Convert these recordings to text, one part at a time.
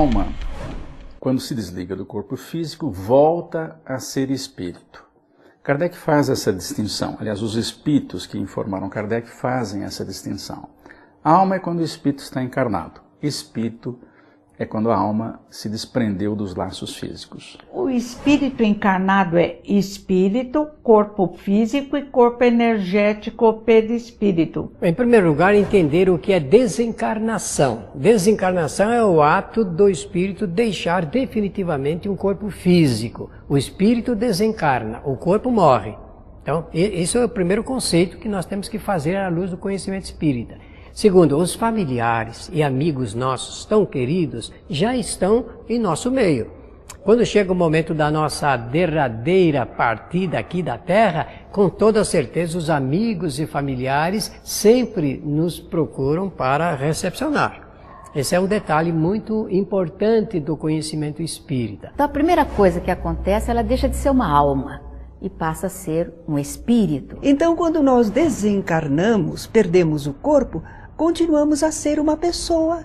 alma, quando se desliga do corpo físico, volta a ser espírito. Kardec faz essa distinção. Aliás, os espíritos que informaram Kardec fazem essa distinção. Alma é quando o espírito está encarnado. Espírito é quando a alma se desprendeu dos laços físicos. O espírito encarnado é espírito, corpo físico e corpo energético perispírito. Em primeiro lugar, entender o que é desencarnação. Desencarnação é o ato do espírito deixar definitivamente um corpo físico. O espírito desencarna, o corpo morre. Então, esse é o primeiro conceito que nós temos que fazer à luz do conhecimento espírita. Segundo, os familiares e amigos nossos tão queridos já estão em nosso meio. Quando chega o momento da nossa derradeira partida aqui da Terra, com toda certeza os amigos e familiares sempre nos procuram para recepcionar. Esse é um detalhe muito importante do conhecimento espírita. Então a primeira coisa que acontece, ela deixa de ser uma alma e passa a ser um espírito. Então quando nós desencarnamos, perdemos o corpo, continuamos a ser uma pessoa,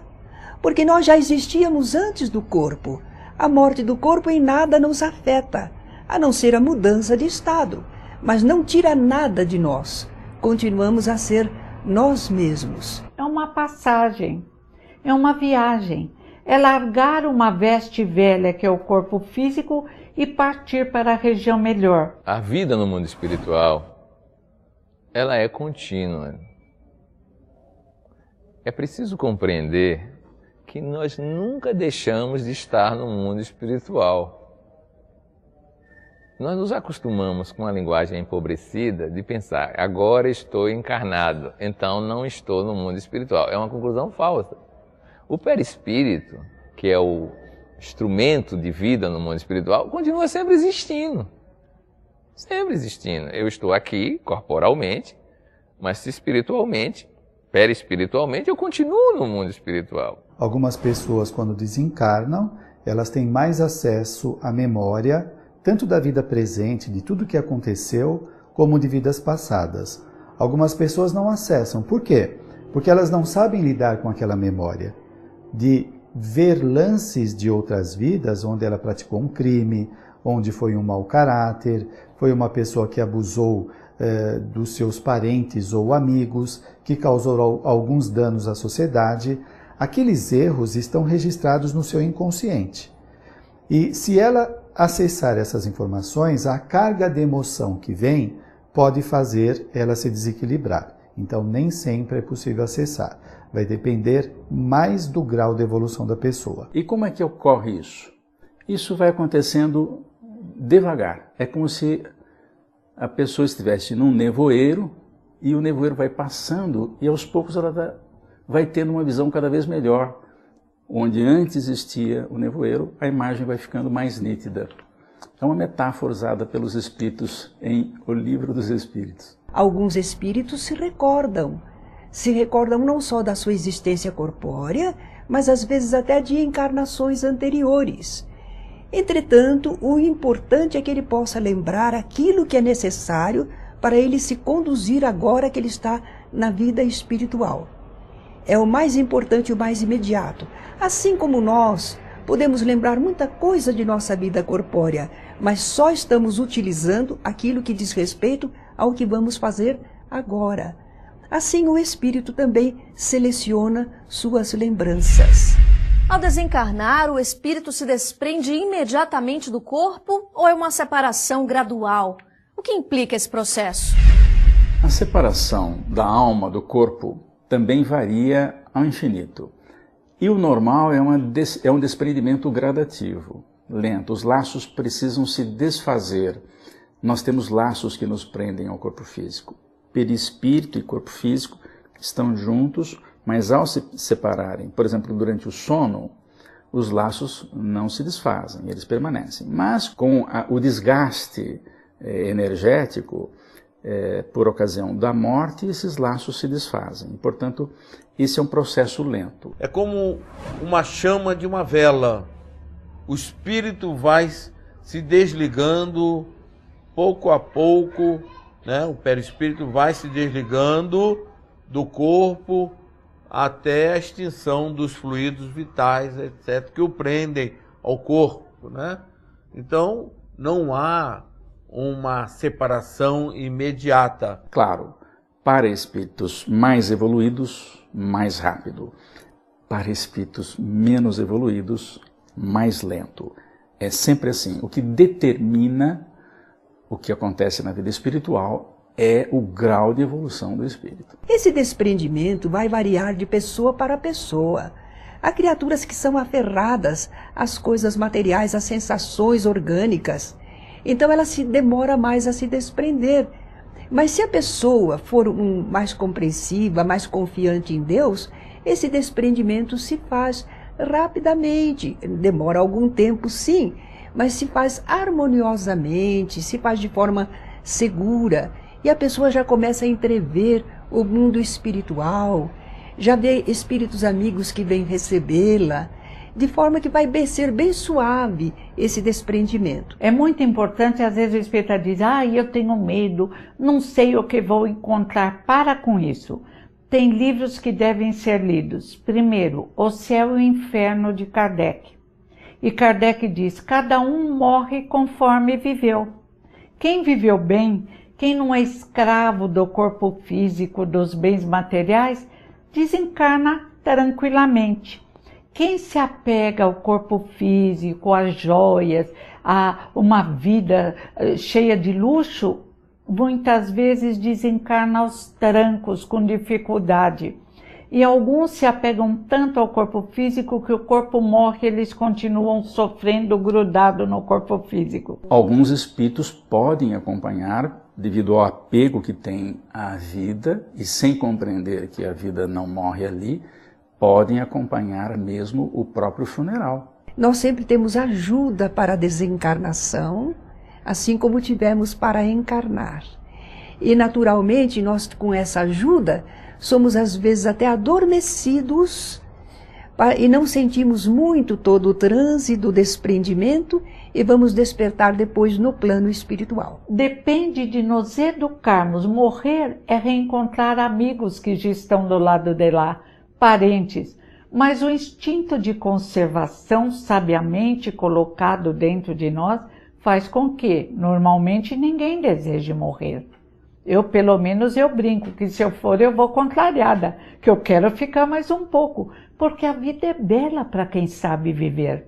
porque nós já existíamos antes do corpo. A morte do corpo em nada nos afeta, a não ser a mudança de estado, mas não tira nada de nós. Continuamos a ser nós mesmos. É uma passagem, é uma viagem, é largar uma veste velha que é o corpo físico e partir para a região melhor. A vida no mundo espiritual, ela é contínua. É preciso compreender que nós nunca deixamos de estar no mundo espiritual. Nós nos acostumamos com a linguagem empobrecida de pensar, agora estou encarnado, então não estou no mundo espiritual. É uma conclusão falsa. O perispírito, que é o instrumento de vida no mundo espiritual, continua sempre existindo. Sempre existindo. Eu estou aqui, corporalmente, mas espiritualmente, perispiritualmente, eu continuo no mundo espiritual. Algumas pessoas, quando desencarnam, elas têm mais acesso à memória, tanto da vida presente, de tudo que aconteceu, como de vidas passadas. Algumas pessoas não acessam. Por quê? Porque elas não sabem lidar com aquela memória. De ver lances de outras vidas, onde ela praticou um crime, onde foi um mau caráter, foi uma pessoa que abusou dos seus parentes ou amigos, que causou alguns danos à sociedade. Aqueles erros estão registrados no seu inconsciente. E se ela acessar essas informações, a carga de emoção que vem pode fazer ela se desequilibrar. Então nem sempre é possível acessar. Vai depender mais do grau de evolução da pessoa. E como é que ocorre isso? Isso vai acontecendo devagar. É como se a pessoa estivesse num nevoeiro e o nevoeiro vai passando e aos poucos ela vai tendo uma visão cada vez melhor. Onde antes existia o nevoeiro, a imagem vai ficando mais nítida. É uma metáfora usada pelos espíritos em O Livro dos Espíritos. Alguns espíritos se recordam não só da sua existência corpórea, mas às vezes até de encarnações anteriores. Entretanto, o importante é que ele possa lembrar aquilo que é necessário para ele se conduzir agora que ele está na vida espiritual. É o mais importante e o mais imediato. Assim como nós podemos lembrar muita coisa de nossa vida corpórea, mas só estamos utilizando aquilo que diz respeito ao que vamos fazer agora. Assim o espírito também seleciona suas lembranças. Ao desencarnar, o espírito se desprende imediatamente do corpo ou é uma separação gradual? O que implica esse processo? A separação da alma do corpo também varia ao infinito. E o normal é um desprendimento gradativo, lento. Os laços precisam se desfazer. Nós temos laços que nos prendem ao corpo físico. Perispírito e corpo físico estão juntos, mas ao se separarem, por exemplo, durante o sono, os laços não se desfazem, eles permanecem. Mas com o desgaste energético, por ocasião da morte, esses laços se desfazem. Portanto, esse é um processo lento. É como uma chama de uma vela. O espírito vai se desligando pouco a pouco, né? O perispírito vai se desligando do corpo até a extinção dos fluidos vitais, etc., que o prendem ao corpo, né? Então, não há uma separação imediata. Claro, para espíritos mais evoluídos, mais rápido. Para espíritos menos evoluídos, mais lento. É sempre assim. O que determina o que acontece na vida espiritual é o grau de evolução do espírito. Esse desprendimento vai variar de pessoa para pessoa. Há criaturas que são aferradas às coisas materiais, às sensações orgânicas. Então ela se demora mais a se desprender. Mas se a pessoa for mais compreensiva, mais confiante em Deus, esse desprendimento se faz rapidamente. Demora algum tempo, sim, mas se faz harmoniosamente, se faz de forma segura. E a pessoa já começa a entrever o mundo espiritual, já vê espíritos amigos que vêm recebê-la, de forma que vai ser bem suave esse desprendimento. É muito importante, às vezes o espírita diz, eu tenho medo, não sei o que vou encontrar. Para com isso. Tem livros que devem ser lidos. Primeiro, O Céu e o Inferno, de Kardec. E Kardec diz, cada um morre conforme viveu. Quem viveu bem, quem não é escravo do corpo físico, dos bens materiais, desencarna tranquilamente. Quem se apega ao corpo físico, às joias, a uma vida cheia de luxo, muitas vezes desencarna aos trancos, com dificuldade. E alguns se apegam tanto ao corpo físico que o corpo morre, eles continuam sofrendo grudado no corpo físico. Alguns espíritos podem acompanhar, devido ao apego que tem à vida, e sem compreender que a vida não morre ali, podem acompanhar mesmo o próprio funeral. Nós sempre temos ajuda para a desencarnação, assim como tivemos para encarnar. E naturalmente nós, com essa ajuda, somos às vezes até adormecidos e não sentimos muito todo o transe do desprendimento e vamos despertar depois no plano espiritual. Depende de nos educarmos. Morrer é reencontrar amigos que já estão do lado de lá, parentes. Mas o instinto de conservação, sabiamente colocado dentro de nós, faz com que, normalmente, ninguém deseje morrer. Pelo menos, eu brinco que se eu for, eu vou contrariada, que eu quero ficar mais um pouco, porque a vida é bela para quem sabe viver.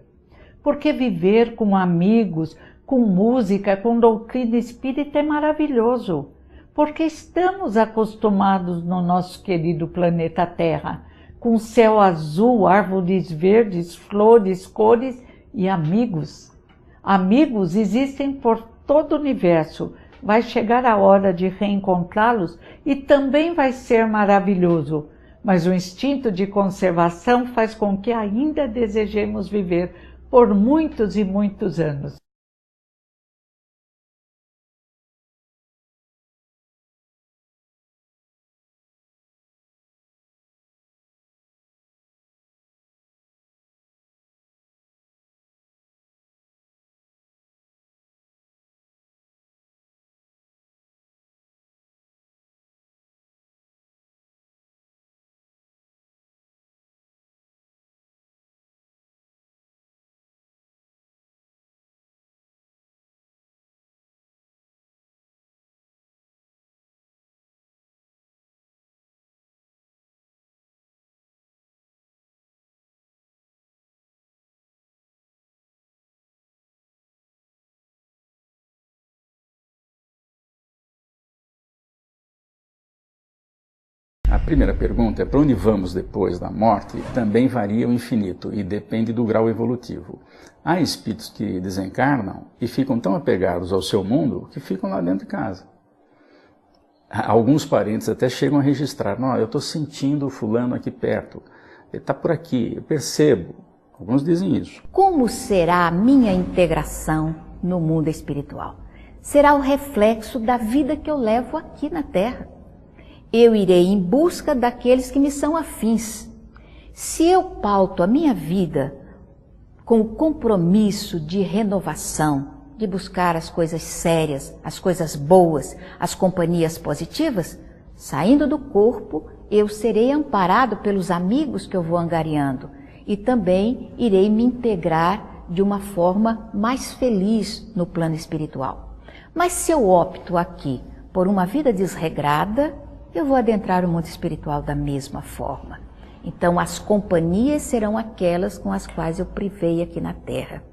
Porque viver com amigos, com música, com doutrina espírita é maravilhoso. Porque estamos acostumados no nosso querido planeta Terra, com céu azul, árvores verdes, flores, cores e amigos. Amigos existem por todo o universo. Vai chegar a hora de reencontrá-los e também vai ser maravilhoso. Mas o instinto de conservação faz com que ainda desejemos viver por muitos e muitos anos. A primeira pergunta é para onde vamos depois da morte, também varia o infinito e depende do grau evolutivo. Há espíritos que desencarnam e ficam tão apegados ao seu mundo que ficam lá dentro de casa. Alguns parentes até chegam a registrar, eu estou sentindo o fulano aqui perto, ele está por aqui, eu percebo. Alguns dizem isso. Como será a minha integração no mundo espiritual? Será o reflexo da vida que eu levo aqui na Terra. Eu irei em busca daqueles que me são afins. Se eu pauto a minha vida com o compromisso de renovação, de buscar as coisas sérias, as coisas boas, as companhias positivas, saindo do corpo, eu serei amparado pelos amigos que eu vou angariando e também irei me integrar de uma forma mais feliz no plano espiritual. Mas se eu opto aqui por uma vida desregrada, eu vou adentrar o mundo espiritual da mesma forma. Então as companhias serão aquelas com as quais eu privei aqui na Terra.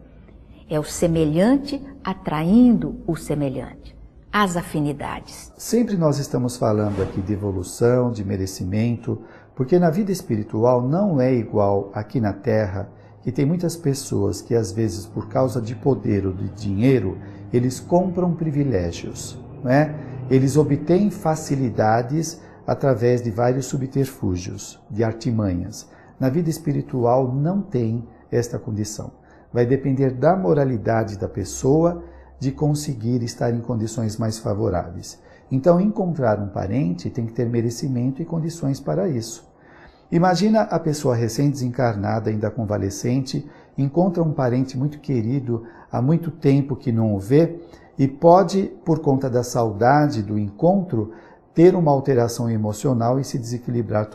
É o semelhante atraindo o semelhante. As afinidades. Sempre nós estamos falando aqui de evolução, de merecimento, porque na vida espiritual não é igual aqui na Terra, que tem muitas pessoas que às vezes por causa de poder ou de dinheiro, eles compram privilégios, não é? Eles obtêm facilidades através de vários subterfúgios, de artimanhas. Na vida espiritual não tem esta condição. Vai depender da moralidade da pessoa de conseguir estar em condições mais favoráveis. Então, encontrar um parente tem que ter merecimento e condições para isso. Imagina a pessoa recém-desencarnada, ainda convalescente, encontra um parente muito querido, há muito tempo que não o vê, e pode, por conta da saudade do encontro, ter uma alteração emocional e se desequilibrar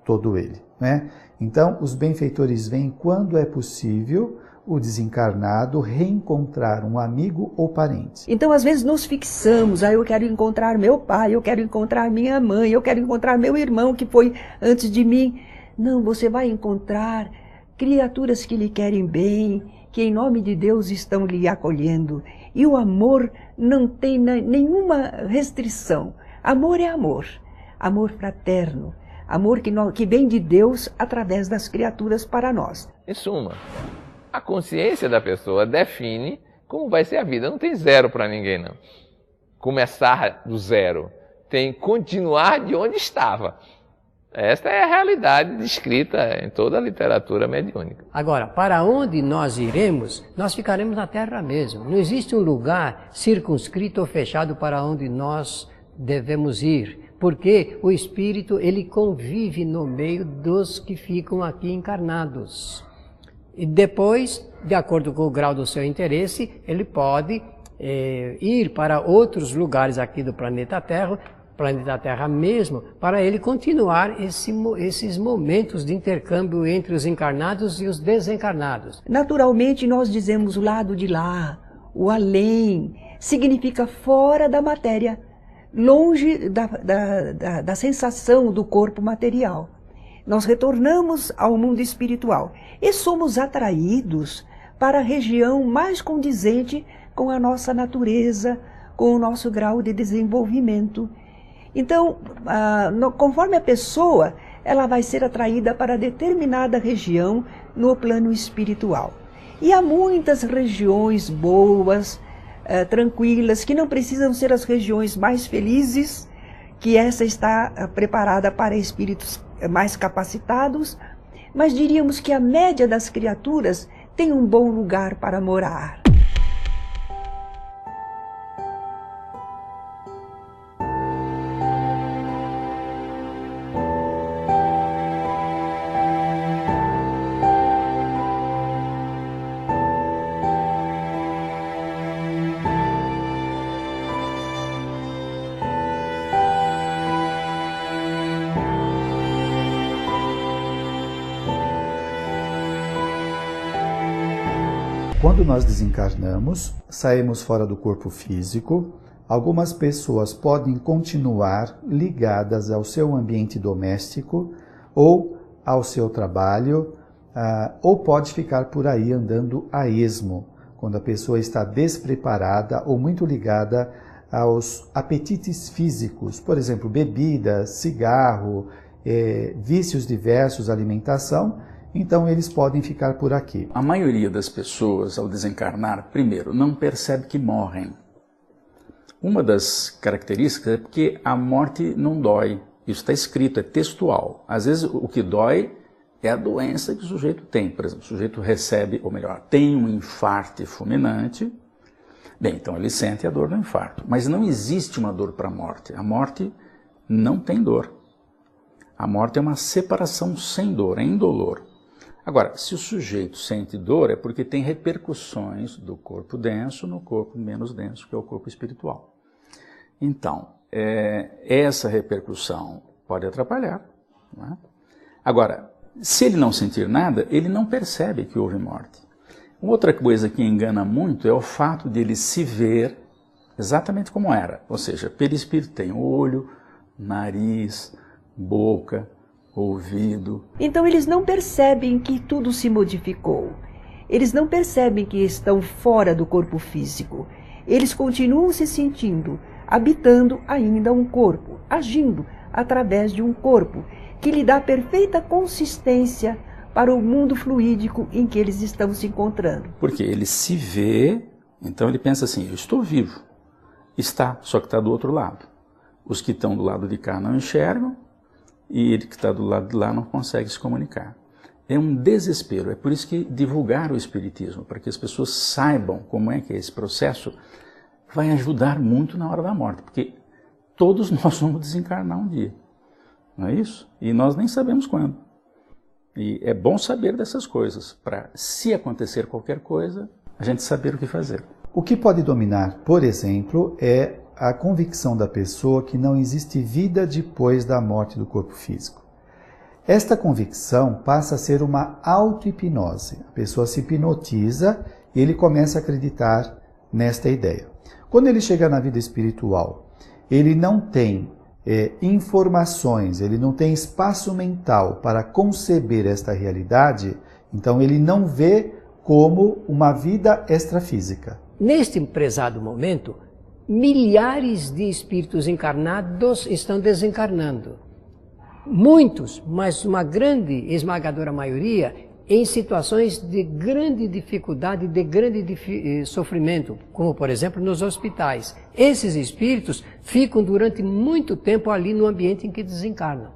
todo ele, né? Então, os benfeitores veem quando é possível o desencarnado reencontrar um amigo ou parente. Então, às vezes, nos fixamos, eu quero encontrar meu pai, eu quero encontrar minha mãe, eu quero encontrar meu irmão que foi antes de mim. Não, você vai encontrar criaturas que lhe querem bem, que em nome de Deus estão lhe acolhendo. E o amor não tem nenhuma restrição. Amor é amor, amor fraterno, amor que vem de Deus através das criaturas para nós. Em suma, a consciência da pessoa define como vai ser a vida. Não tem zero para ninguém, não. Começar do zero. Tem continuar de onde estava. Esta é a realidade descrita em toda a literatura mediúnica. Agora, para onde nós iremos, nós ficaremos na Terra mesmo. Não existe um lugar circunscrito ou fechado para onde nós devemos ir, porque o espírito ele convive no meio dos que ficam aqui encarnados. E depois, de acordo com o grau do seu interesse, ele pode ir para outros lugares aqui do planeta Terra mesmo, para ele continuar esses momentos de intercâmbio entre os encarnados e os desencarnados. Naturalmente, nós dizemos o lado de lá, o além, significa fora da matéria, longe da sensação do corpo material. Nós retornamos ao mundo espiritual e somos atraídos para a região mais condizente com a nossa natureza, com o nosso grau de desenvolvimento. Então, conforme a pessoa, ela vai ser atraída para determinada região no plano espiritual. E há muitas regiões boas, tranquilas, que não precisam ser as regiões mais felizes, que essa está preparada para espíritos mais capacitados, mas diríamos que a média das criaturas tem um bom lugar para morar. Quando nós desencarnamos, saímos fora do corpo físico, algumas pessoas podem continuar ligadas ao seu ambiente doméstico ou ao seu trabalho, ou pode ficar por aí andando a esmo, quando a pessoa está despreparada ou muito ligada aos apetites físicos, por exemplo, bebida, cigarro, vícios diversos, alimentação. Então eles podem ficar por aqui. A maioria das pessoas, ao desencarnar, primeiro, não percebe que morrem. Uma das características é porque a morte não dói. Isso está escrito, é textual. Às vezes o que dói é a doença que o sujeito tem. Por exemplo, o sujeito recebe, ou melhor, tem um infarto fulminante. Bem, então ele sente a dor do infarto. Mas não existe uma dor para a morte. A morte não tem dor. A morte é uma separação sem dor, é indolor. Agora, se o sujeito sente dor, é porque tem repercussões do corpo denso no corpo menos denso, que é o corpo espiritual. Então, essa repercussão pode atrapalhar, Não é? Agora, se ele não sentir nada, ele não percebe que houve morte. Outra coisa que engana muito é o fato de ele se ver exatamente como era. Ou seja, perispírito tem olho, nariz, boca, ouvido. Então eles não percebem que tudo se modificou. Eles não percebem que estão fora do corpo físico. Eles continuam se sentindo, habitando ainda um corpo, agindo através de um corpo que lhe dá perfeita consistência para o mundo fluídico em que eles estão se encontrando. Porque ele se vê, então ele pensa assim, eu estou vivo. Está, só que está do outro lado. Os que estão do lado de cá não enxergam e ele que está do lado de lá não consegue se comunicar. É um desespero, é por isso que divulgar o Espiritismo, para que as pessoas saibam como é que é esse processo, vai ajudar muito na hora da morte, porque todos nós vamos desencarnar um dia, não é isso? E nós nem sabemos quando. E é bom saber dessas coisas, para se acontecer qualquer coisa, a gente saber o que fazer. O que pode dominar, por exemplo, é a convicção da pessoa que não existe vida depois da morte do corpo físico. Esta convicção passa a ser uma auto-hipnose. A pessoa se hipnotiza e ele começa a acreditar nesta ideia. Quando ele chega na vida espiritual, ele não tem informações, ele não tem espaço mental para conceber esta realidade, então ele não vê como uma vida extrafísica. Neste prezado momento, milhares de espíritos encarnados estão desencarnando. Muitos, mas uma grande, esmagadora maioria, em situações de grande dificuldade, de grande sofrimento, como por exemplo nos hospitais. Esses espíritos ficam durante muito tempo ali no ambiente em que desencarnam.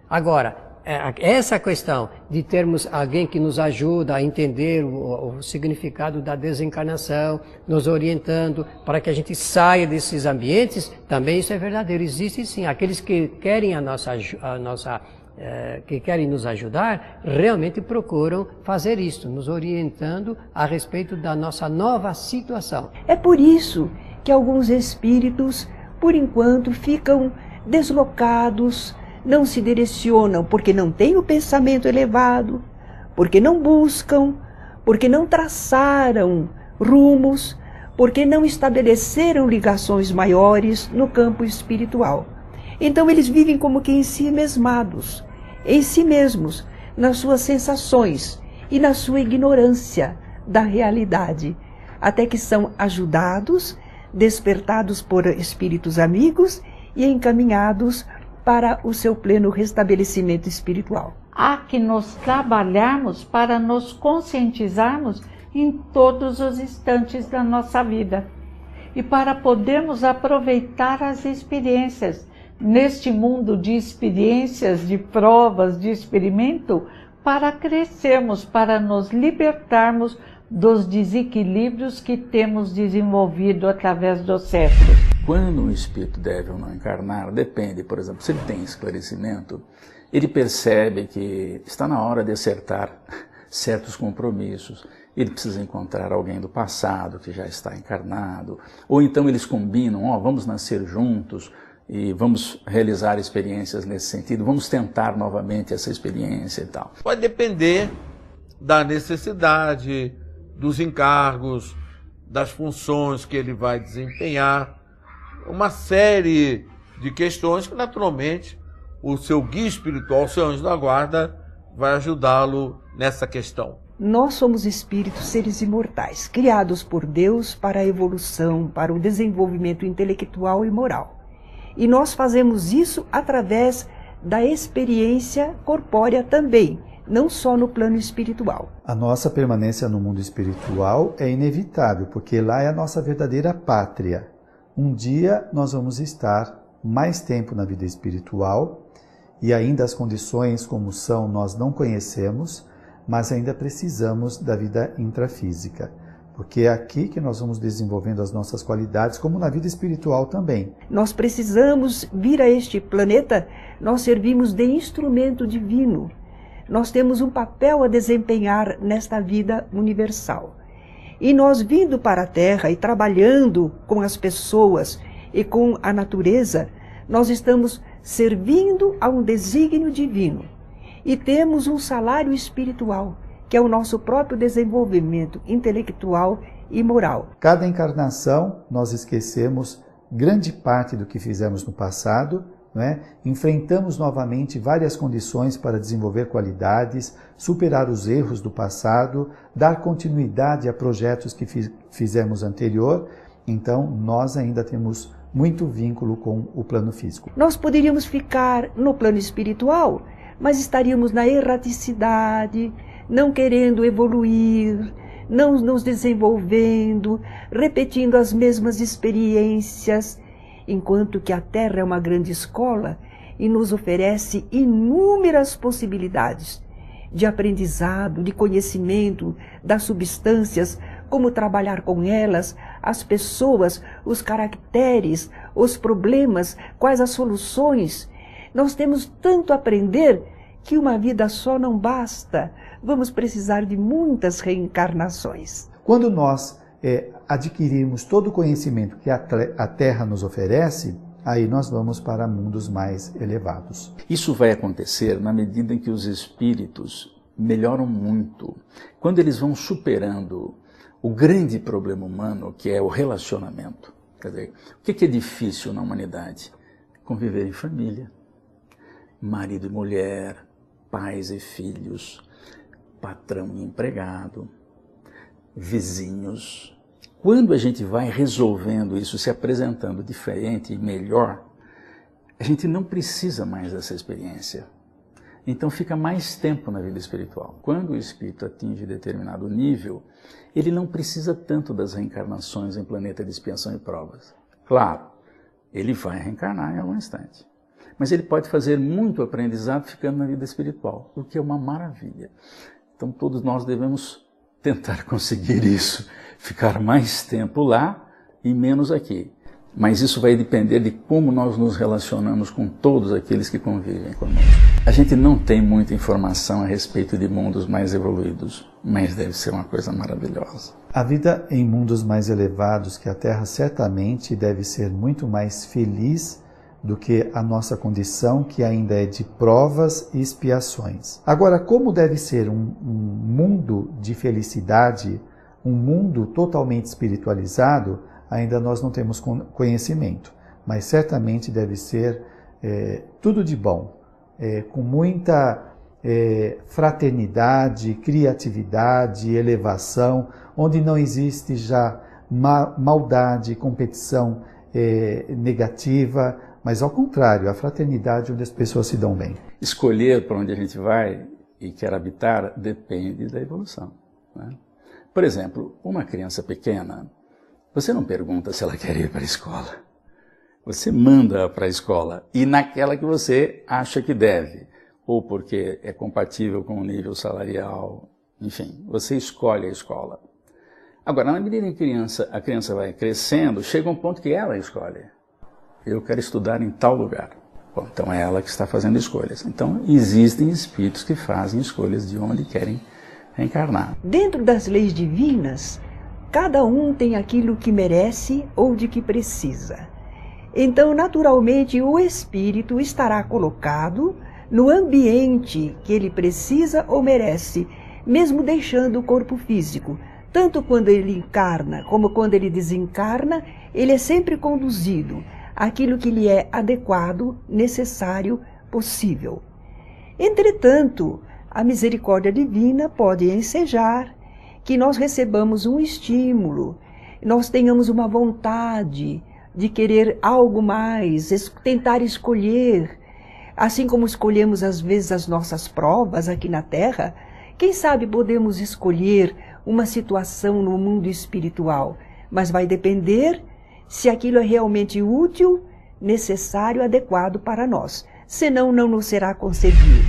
Agora, essa questão de termos alguém que nos ajuda a entender o significado da desencarnação, nos orientando para que a gente saia desses ambientes, também isso é verdadeiro. Existe sim, aqueles que querem que querem nos ajudar, realmente procuram fazer isto, nos orientando a respeito da nossa nova situação. É por isso que alguns espíritos, por enquanto, ficam deslocados, não se direcionam porque não têm o pensamento elevado, porque não buscam, porque não traçaram rumos, porque não estabeleceram ligações maiores no campo espiritual. Então eles vivem como que em si mesmados, em si mesmos, nas suas sensações e na sua ignorância da realidade, até que são ajudados, despertados por espíritos amigos e encaminhados para o seu pleno restabelecimento espiritual. Há que nos trabalharmos para nos conscientizarmos em todos os instantes da nossa vida e para podermos aproveitar as experiências neste mundo de experiências, de provas, de experimento, para crescermos, para nos libertarmos dos desequilíbrios que temos desenvolvido através dos séculos. Quando um espírito deve ou não encarnar, depende, por exemplo, se ele tem esclarecimento, ele percebe que está na hora de acertar certos compromissos, ele precisa encontrar alguém do passado que já está encarnado, ou então eles combinam, vamos nascer juntos e vamos realizar experiências nesse sentido, vamos tentar novamente essa experiência e tal. Pode depender da necessidade, dos encargos, das funções que ele vai desempenhar, uma série de questões que naturalmente o seu guia espiritual, o seu anjo da guarda, vai ajudá-lo nessa questão. Nós somos espíritos, seres imortais, criados por Deus para a evolução, para o desenvolvimento intelectual e moral. E nós fazemos isso através da experiência corpórea também, não só no plano espiritual. A nossa permanência no mundo espiritual é inevitável, porque lá é a nossa verdadeira pátria. Um dia nós vamos estar mais tempo na vida espiritual e ainda as condições como são nós não conhecemos, mas ainda precisamos da vida intrafísica, porque é aqui que nós vamos desenvolvendo as nossas qualidades, como na vida espiritual também. Nós precisamos vir a este planeta, nós servimos de instrumento divino. Nós temos um papel a desempenhar nesta vida universal. E nós vindo para a Terra e trabalhando com as pessoas e com a natureza, nós estamos servindo a um desígnio divino. E temos um salário espiritual, que é o nosso próprio desenvolvimento intelectual e moral. Cada encarnação nós esquecemos grande parte do que fizemos no passado, não é? Enfrentamos novamente várias condições para desenvolver qualidades, superar os erros do passado, dar continuidade a projetos que fizemos anterior. Então, nós ainda temos muito vínculo com o plano físico. Nós poderíamos ficar no plano espiritual, mas estaríamos na erraticidade, não querendo evoluir, não nos desenvolvendo, repetindo as mesmas experiências, enquanto que a Terra é uma grande escola e nos oferece inúmeras possibilidades de aprendizado, de conhecimento das substâncias, como trabalhar com elas, as pessoas, os caracteres, os problemas, quais as soluções. Nós temos tanto a aprender que uma vida só não basta. Vamos precisar de muitas reencarnações. Quando nós adquirirmos todo o conhecimento que a Terra nos oferece, aí nós vamos para mundos mais elevados. Isso vai acontecer na medida em que os espíritos melhoram muito. Quando eles vão superando o grande problema humano, que é o relacionamento. Quer dizer, o que é difícil na humanidade? Conviver em família. Marido e mulher, pais e filhos, patrão e empregado, vizinhos. Quando a gente vai resolvendo isso, se apresentando diferente e melhor, a gente não precisa mais dessa experiência. Então fica mais tempo na vida espiritual. Quando o espírito atinge determinado nível, ele não precisa tanto das reencarnações em planeta de expiação e provas. Claro, ele vai reencarnar em algum instante. Mas ele pode fazer muito aprendizado ficando na vida espiritual, o que é uma maravilha. Então todos nós devemos tentar conseguir isso, ficar mais tempo lá e menos aqui. Mas isso vai depender de como nós nos relacionamos com todos aqueles que convivem conosco. A gente não tem muita informação a respeito de mundos mais evoluídos, mas deve ser uma coisa maravilhosa. A vida em mundos mais elevados que a Terra certamente deve ser muito mais feliz do que a nossa condição, que ainda é de provas e expiações. Agora, como deve ser um mundo de felicidade, um mundo totalmente espiritualizado, ainda nós não temos conhecimento, mas certamente deve ser tudo de bom, com muita fraternidade, criatividade, elevação, onde não existe já maldade, competição negativa, mas ao contrário, a fraternidade onde as pessoas se dão bem. Escolher para onde a gente vai e quer habitar depende da evolução, né? Por exemplo, uma criança pequena, você não pergunta se ela quer ir para a escola. Você manda para a escola e naquela que você acha que deve, ou porque é compatível com o nível salarial, enfim, você escolhe a escola. Agora, na medida em que a criança vai crescendo, chega um ponto que ela escolhe. Eu quero estudar em tal lugar. Bom, então é ela que está fazendo escolhas. Então existem espíritos que fazem escolhas de onde querem reencarnar. Dentro das leis divinas, cada um tem aquilo que merece ou de que precisa. Então, naturalmente, o espírito estará colocado no ambiente que ele precisa ou merece, mesmo deixando o corpo físico. Tanto quando ele encarna como quando ele desencarna, ele é sempre conduzido àquilo que lhe é adequado, necessário, possível. Entretanto, a misericórdia divina pode ensejar que nós recebamos um estímulo, nós tenhamos uma vontade de querer algo mais, tentar escolher, assim como escolhemos às vezes as nossas provas aqui na Terra, quem sabe podemos escolher uma situação no mundo espiritual, mas vai depender se aquilo é realmente útil, necessário, adequado para nós, senão não nos será concedido.